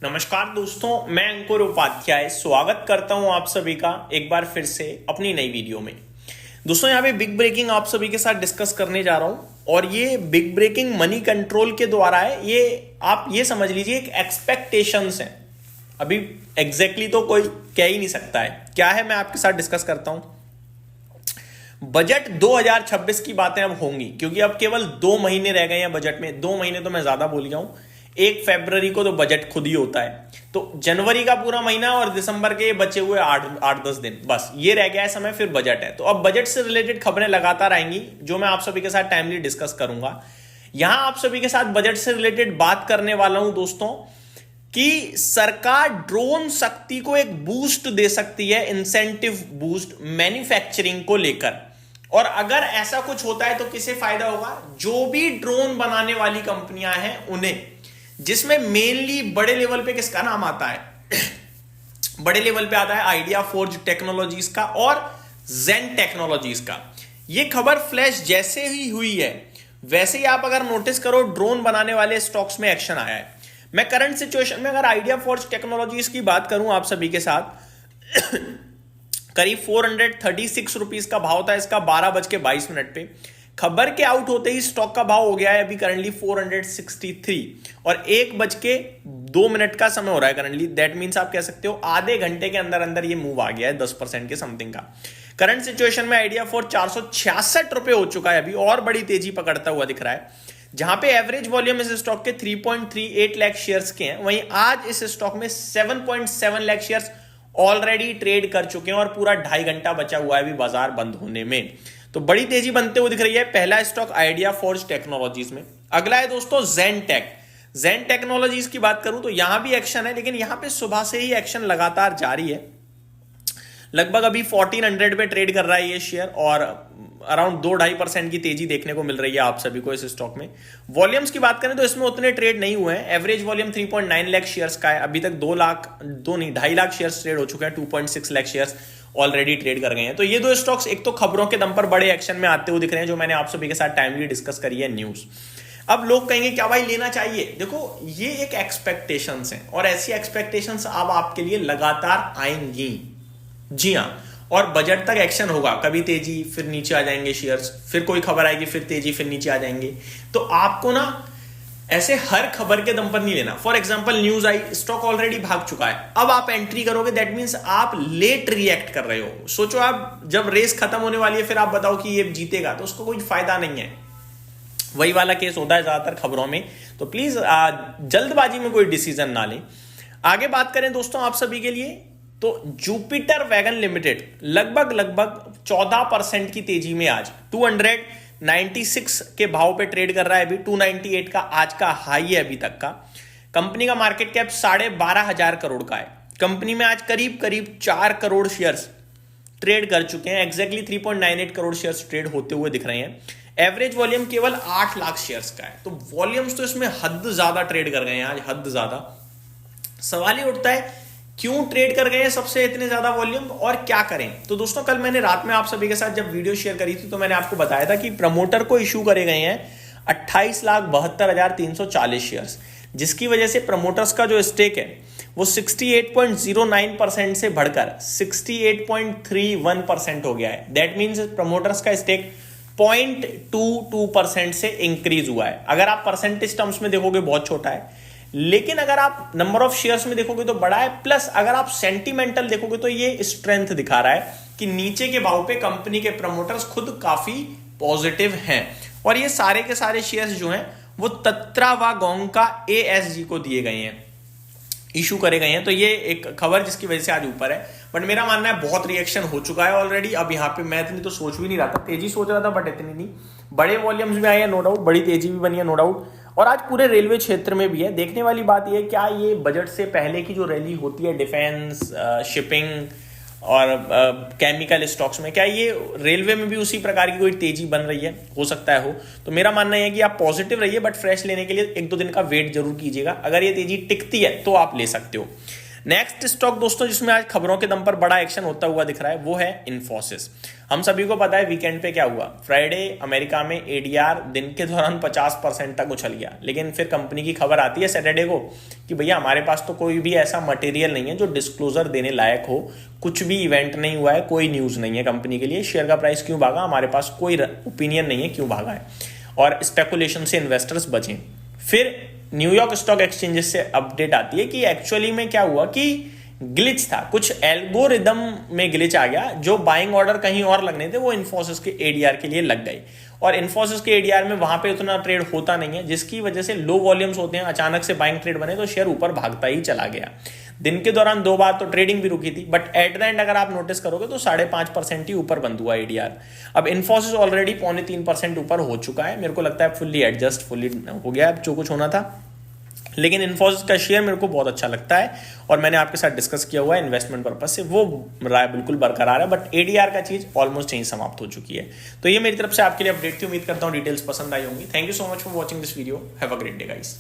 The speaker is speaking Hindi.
नमस्कार दोस्तों, मैं अंकुर उपाध्याय स्वागत करता हूं आप सभी का एक बार फिर से अपनी नई वीडियो में। दोस्तों यहाँ पे बिग ब्रेकिंग आप सभी के साथ डिस्कस करने जा रहा हूं और ये बिग ब्रेकिंग मनी कंट्रोल के द्वारा है। ये आप ये समझ लीजिए एक एक्सपेक्टेशंस है। अभी एग्जैक्टली तो कोई कह ही नहीं सकता है क्या है। मैं आपके साथ डिस्कस करता हूं। बजट 2026 की बातें अब होंगी क्योंकि अब केवल 2 महीने रह गए हैं बजट में। 2 महीने तो मैं ज्यादा बोल गया हूं। 1 फरवरी को तो बजट खुद ही होता है, तो जनवरी का पूरा महीना और दिसंबर के बचे हुए 8-10 दिन, बस ये रह गया है समय, फिर बजट है। तो अब बजट से रिलेटेड खबरें लगातार आएंगी जो मैं आप सभी के साथ टाइमली डिस्कस करूंगा। यहां आप सभी के साथ बजट से रिलेटेड बात करने वाला हूं दोस्तों कि सरकार ड्रोन शक्ति को एक बूस्ट दे सकती है, इंसेंटिव बूस्ट मैन्युफैक्चरिंग को लेकर। और अगर ऐसा कुछ होता है तो किसे फायदा होगा? जो भी ड्रोन बनाने वाली कंपनियां हैं उन्हें, जिसमें मेनली बड़े लेवल पे किसका नाम आता है? बड़े लेवल पे आता है आइडिया फोर्ज टेक्नोलॉजीज का और जेन टेक्नोलॉजीज का। ये खबर फ्लैश जैसे ही हुई है वैसे ही आप अगर नोटिस करो ड्रोन बनाने वाले स्टॉक्स में एक्शन आया है। मैं करंट सिचुएशन में अगर आइडिया फोर्ज टेक्नोलॉजीज की बात करूं आप सभी के साथ, करीब 436 रुपीज का भाव था इसका 12:22 पे। खबर के आउट होते ही स्टॉक का भाव हो गया है अभी करंटली 463 और 1:02 का समय हो रहा है करंटली। दैट मींस आप कह सकते हो आधे घंटे के अंदर अंदर ये मूव आ गया है 10% के समथिंग का। करंट सिचुएशन में आइडिया फोर 466 रुपए हो चुका है अभी और बड़ी तेजी पकड़ता हुआ दिख रहा है। जहां पे एवरेज वॉल्यूम इस स्टॉक के 3.38 लाख शेयर्स के हैं, वहीं आज इस स्टॉक में 7.7 लाख शेयर्स ऑलरेडी ट्रेड कर चुके हैं और पूरा 2.5 घंटा बचा हुआ है अभी बाजार बंद होने में। तो बड़ी तेजी बनते हुए दिख रही है। पहला स्टॉक आइडिया फोर्ज टेक्नोलॉजीज में। अगला है दोस्तों जेन टेक्नोलॉजीज की बात करूं तो यहां भी एक्शन है, लेकिन यहां पे सुबह से ही एक्शन लगातार जारी है। लगभग अभी 1400 पे ट्रेड कर रहा है ये शेयर और अराउंड 2-2.5% की तेजी देखने को मिल रही है आप सभी को इस स्टॉक में। वॉल्यूम्स की बात करें तो इसमें उतने ट्रेड नहीं हुए हैं। एवरेज वॉल्यूम 3.9 लाख शेयर्स का है। अभी तक 2.5 लाख शेयर्स ट्रेड हो चुके हैं। 2.6 लाख शेयर्स ऑलरेडी ट्रेड कर गए हैं। तो ये दो स्टॉक्स एक तो खबरों के दम पर बड़े एक्शन में आते हुए दिख रहे हैं जो मैंने आप सभी के साथ टाइमली डिस्कस करी है न्यूज। अब लोग कहेंगे क्या भाई लेना चाहिए? देखो ये एक एक्सपेक्टेशंस है और ऐसी एक्सपेक्टेशंस अब आपके लिए लगातार आएंगी। जी हां, और बजट तक एक्शन होगा। कभी तेजी फिर नीचे आ जाएंगे शेयर्स, फिर कोई खबर आएगी फिर तेजी फिर नीचे आ जाएंगे। तो आपको ना ऐसे हर खबर के दम पर नहीं लेना। For example news I, stock already भाग चुका है, अब आप एंट्री करोगे, दैट मींस आप लेट रिएक्ट कर रहे हो। सोचो आप जब रेस खत्म होने वाली है फिर आप बताओ कि ये जीतेगा, तो उसको कोई फायदा नहीं है। वही वाला केस होता है ज्यादातर खबरों में। तो प्लीज जल्दबाजी में कोई डिसीजन ना लें। आगे बात करें दोस्तों आप सभी के लिए, तो जुपिटर वैगन लिमिटेड लगभग 14% की तेजी में आज 296 के भाव पे ट्रेड कर रहा है अभी। 298 का आज का हाई है अभी तक का। कंपनी का मार्केट कैप 12,500 करोड़ का है। कंपनी में आज करीब 4 करोड़ शेयर्स ट्रेड कर चुके हैं। एग्जैक्टली 3.98 करोड़ शेयर्स ट्रेड होते हुए दिख रहे हैं। एवरेज वॉल्यूम केवल 8 लाख शेयर्स का है। तो वॉल्यूम्स तो इसमें हद ज्यादा ट्रेड कर गए हैं आज, हद ज्यादा। सवाल ही उठता है क्यों ट्रेड कर गए हैं सबसे इतने ज्यादा वॉल्यूम और क्या करें? तो दोस्तों कल मैंने रात में आप सभी के साथ जब वीडियो शेयर करी थी तो मैंने आपको बताया था कि प्रमोटर को इशू करे गए हैं 28,72,340 शेयर्स, जिसकी वजह से प्रमोटर्स का जो स्टेक है वो 68.09% से बढ़कर 68.31% हो गया है। दैट मीन्स प्रमोटर्स का स्टेक 0.22% से इंक्रीज हुआ है। अगर आप परसेंटेज टर्म्स में देखोगे बहुत छोटा है, लेकिन अगर आप नंबर ऑफ शेयर्स में देखोगे तो बड़ा है। प्लस अगर आप सेंटिमेंटल देखोगे तो ये स्ट्रेंथ दिखा रहा है कि नीचे के भाव पे कंपनी के प्रमोटर्स खुद काफी पॉजिटिव हैं और ये सारे के सारे शेयर्स जो हैं वो तत्रा व गोंग का एएसजी को दिए गए हैं, इशू करे गए हैं। तो ये एक खबर जिसकी वजह से आज ऊपर है। बट मेरा मानना है बहुत रिएक्शन हो चुका है ऑलरेडी। अब यहाँ पे मैं इतनी तो सोच भी नहीं रहा था, तेजी सोच रहा था बट इतनी नहीं। बड़े वॉल्यूम्स में आए हैं नो डाउट, बड़ी तेजी भी बनी है नो डाउट, और आज पूरे रेलवे क्षेत्र में भी है। देखने वाली बात यह है क्या ये बजट से पहले की जो रैली होती है डिफेंस, शिपिंग और केमिकल स्टॉक्स में, क्या ये रेलवे में भी उसी प्रकार की कोई तेजी बन रही है? हो सकता है हो। तो मेरा मानना है कि आप पॉजिटिव रहिए बट फ्रेश लेने के लिए 1-2 दिन का वेट जरूर कीजिएगा। अगर ये तेजी टिकती है तो आप ले सकते हो। नेक्स्ट स्टॉक दोस्तों जिसमें आज खबरों के दम पर बड़ा एक्शन होता हुआ दिख रहा है वो है इन्फोसिस। हम सभी को पता है वीकेंड पे क्या हुआ, फ्राइडे अमेरिका में एडीआर दिन के दौरान 50% तक उछल गया, लेकिन फिर कंपनी की खबर आती है सैटरडे को कि भैया हमारे पास तो कोई भी ऐसा मटेरियल नहीं है जो डिस्क्लोजर देने लायक हो, कुछ भी इवेंट नहीं हुआ है, कोई न्यूज नहीं है कंपनी के लिए, शेयर का प्राइस क्यों भागा, हमारे पास कोई ओपिनियन नहीं है क्यों भागा है, और स्पेकुलेशन से इन्वेस्टर्स बचें। फिर न्यूयॉर्क स्टॉक एक्सचेंजेस से अपडेट आती है कि एक्चुअली में क्या हुआ कि ग्लिच था, कुछ एल्गोरिदम में ग्लिच आ गया, जो बाइंग ऑर्डर कहीं और लगने थे वो इन्फोसिस के एडीआर के लिए लग गई, और इन्फोसिस के एडीआर में वहां पे उतना ट्रेड होता नहीं है, जिसकी वजह से लो वॉल्यूम्स होते हैं, अचानक से बाइंग ट्रेड बने तो शेयर ऊपर भागता ही चला गया। दिन के दौरान 2 बार तो ट्रेडिंग भी रुकी थी, बट एट द एंड अगर आप नोटिस करोगे तो 5.5% ही ऊपर बंद हुआ एडीआर। अब इन्फोसिस ऑलरेडी 2.25% ऊपर हो चुका है, मेरे को लगता है फुल्ली हो गया जो कुछ होना था, लेकिन इन्फोसिस का शेयर मेरे को बहुत अच्छा लगता है और मैंने आपके साथ डिस्कस किया हुआ है इन्वेस्टमेंट पर्पज से, वो राय बिल्कुल बरकरार है, बट एडीआर का चीज ऑलमोस्ट यहीं समाप्त हो चुकी है। तो ये मेरी तरफ से आपके लिए अपडेट थी, उम्मीद करता हूं डिटेल्स पसंद आई होंगी। Thank you so much for watching this video, have a great day guys.